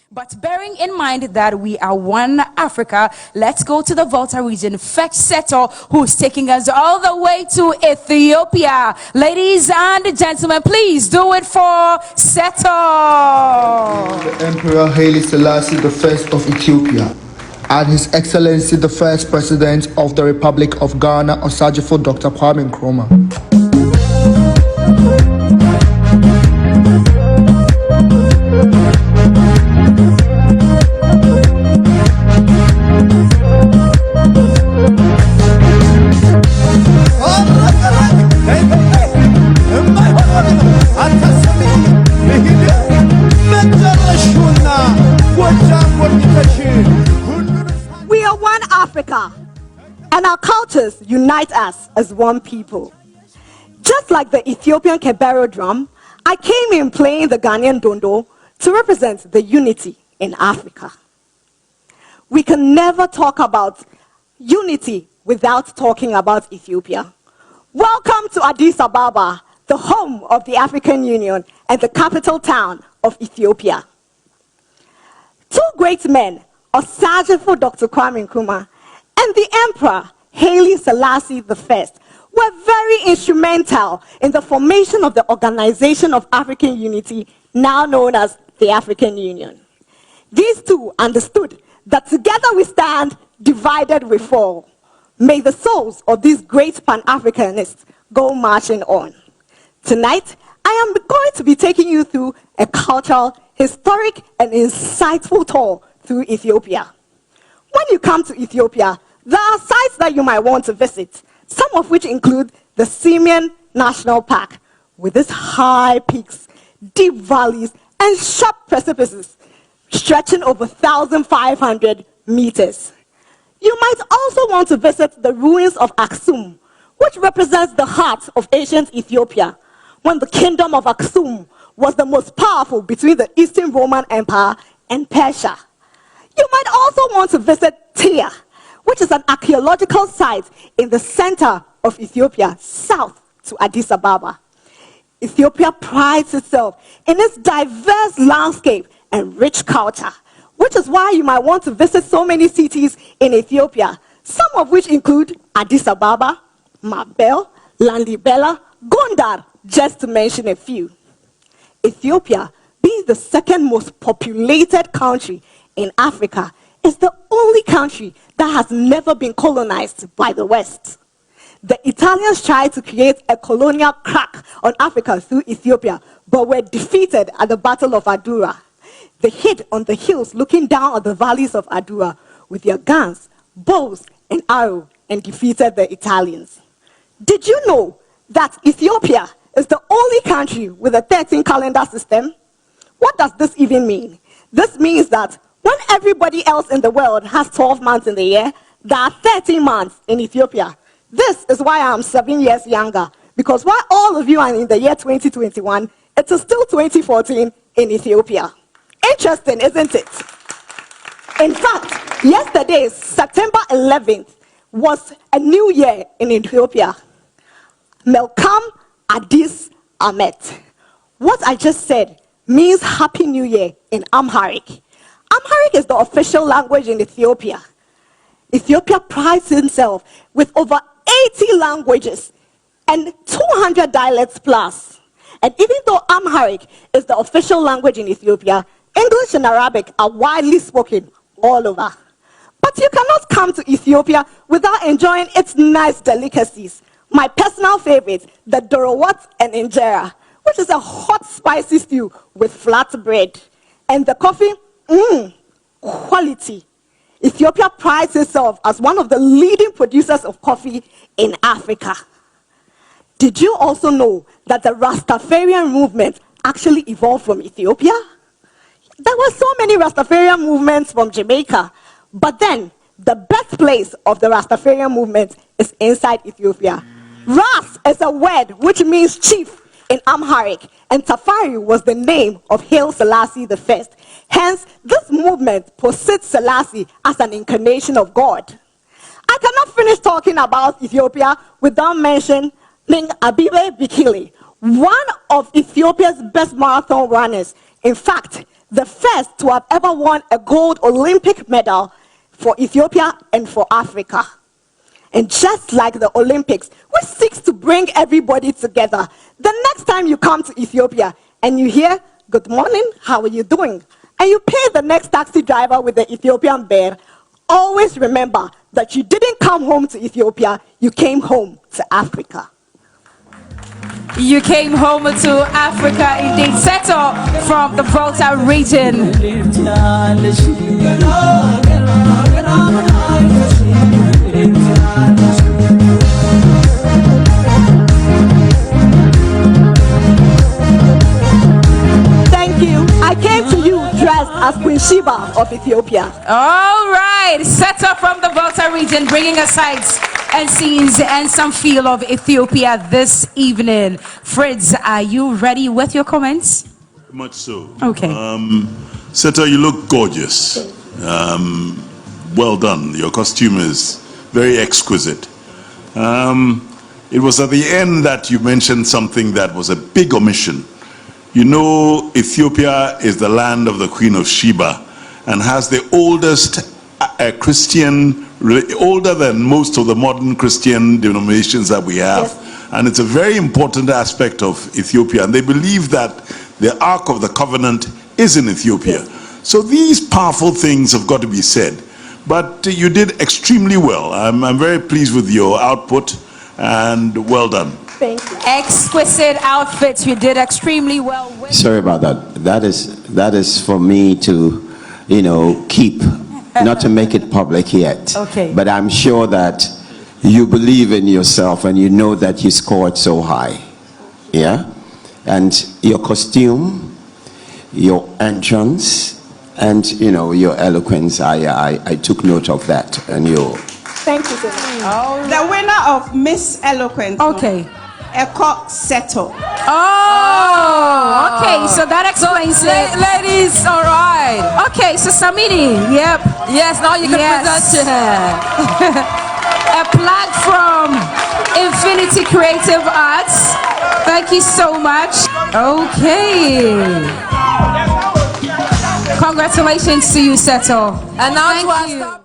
But bearing in mind that we are one Africa, let's go to the Volta region. Fetch Seto, who's taking us all the way to Ethiopia. Ladies and gentlemen, please do it for Seto. The Emperor Haile Selassie I of Ethiopia, and His Excellency the First President of the Republic of Ghana, Osajifo Dr. Kwame Nkrumah. We are one Africa, and our cultures unite us as one people. Just like the Ethiopian Kebero drum, I came in playing the Ghanaian dondo to represent the unity in Africa. We can never talk about unity without talking about Ethiopia. Welcome to Addis Ababa, the home of the African Union and the capital town of Ethiopia. Two great men, Osajifo Dr. Kwame Nkrumah and the Emperor Haile Selassie I, were very instrumental in the formation of the Organization of African Unity, now known as the African Union. These two understood that together we stand, divided we fall. May the souls of these great Pan-Africanists go marching on. Tonight, I am going to be taking you through a cultural, historic, and insightful tour through Ethiopia. When you come to Ethiopia, there are sites that you might want to visit, some of which include the Simeon National Park, with its high peaks, deep valleys, and sharp precipices stretching over 1,500 meters. You might also want to visit the ruins of Aksum, which represents the heart of ancient Ethiopia, when the kingdom of Aksum was the most powerful between the Eastern Roman Empire and Persia. You might also want to visit Tyre, which is an archaeological site in the center of Ethiopia, south to Addis Ababa. Ethiopia prides itself in its diverse landscape and rich culture, which is why you might want to visit so many cities in Ethiopia, some of which include Addis Ababa, Mabel, Lalibela, Gondar, just to mention a few. Ethiopia, being the second most populated country in Africa, is the only country that has never been colonized by the West. The Italians tried to create a colonial crack on Africa through Ethiopia, but were defeated at the Battle of Adura. They hid on the hills looking down at the valleys of Adura with their guns, bows, and arrows, and defeated the Italians. Did you know that Ethiopia is the only country with a 13 calendar system? What does this even mean? This means that when everybody else in the world has 12 months in the year, there are 13 months in Ethiopia. This is why I'm 7 years younger, because while all of you are in the year 2021, it is still 2014 in Ethiopia. Interesting, isn't it? In fact, yesterday, September 11th, was a new year in Ethiopia. Melkam Addis Amet. What I just said means Happy New Year in Amharic. Amharic is the official language in Ethiopia. Ethiopia prides itself with over 80 languages and 200 dialects plus. And even though Amharic is the official language in Ethiopia, English and Arabic are widely spoken all over. But you cannot come to Ethiopia without enjoying its nice delicacies. My personal favorite, the dorowat and injera, which is a hot spicy stew with flat bread. And the coffee, quality. Ethiopia prides itself as one of the leading producers of coffee in Africa. Did you also know that the Rastafarian movement actually evolved from Ethiopia? There were so many Rastafarian movements from Jamaica, but then the birthplace of the Rastafarian movement is inside Ethiopia. Ras is a word which means chief in Amharic, and Tafari was the name of Haile Selassie I. Hence, this movement posits Selassie as an incarnation of God. I cannot finish talking about Ethiopia without mentioning Abibe Bikili, one of Ethiopia's best marathon runners. In fact, the first to have ever won a gold Olympic medal for Ethiopia and for Africa. And just like the Olympics, which seeks to bring everybody together, the next time you come to Ethiopia and you hear, "Good morning, how are you doing?" and you pay the next taxi driver with the Ethiopian bear, always remember that you didn't come home to Ethiopia, you came home to Africa. You came home to Africa, indeed. Seto from the Volta region. Thank you. I came to you dressed as Queen Sheba of Ethiopia. All right, Seto from the Volta region, bringing us sights and scenes and some feel of Ethiopia this evening. Fritz, are you ready with your comments? Much so. Okay. Seta, you look gorgeous. Well done. Your costume is very exquisite. It was at the end that you mentioned something that was a big omission. You know, Ethiopia is the land of the Queen of Sheba and has the oldest Christian, older than most of the modern Christian denominations that we have. Yes. And it's a very important aspect of Ethiopia. And they believe that the Ark of the Covenant is in Ethiopia. Yes. So these powerful things have got to be said. But you did extremely well. I'm very pleased with your output and well done. Thank you. Exquisite outfits. You did extremely well. Sorry about that. That is for me to, keep, not to make it public yet. Okay. But I'm sure that you believe in yourself and you know that you scored so high. Yeah? And your costume, your entrance, and your eloquence, I took note of that. And Thank you so much. The winner of Miss Eloquence. Okay. Eko Seto. Oh, okay. So that explains it. Ladies, all right. Okay, so Samini, yep. Yes, now you can present her. A plug from Infinity Creative Arts. Thank you so much. Okay. Congratulations to you, Seto. And now Thank to our you. star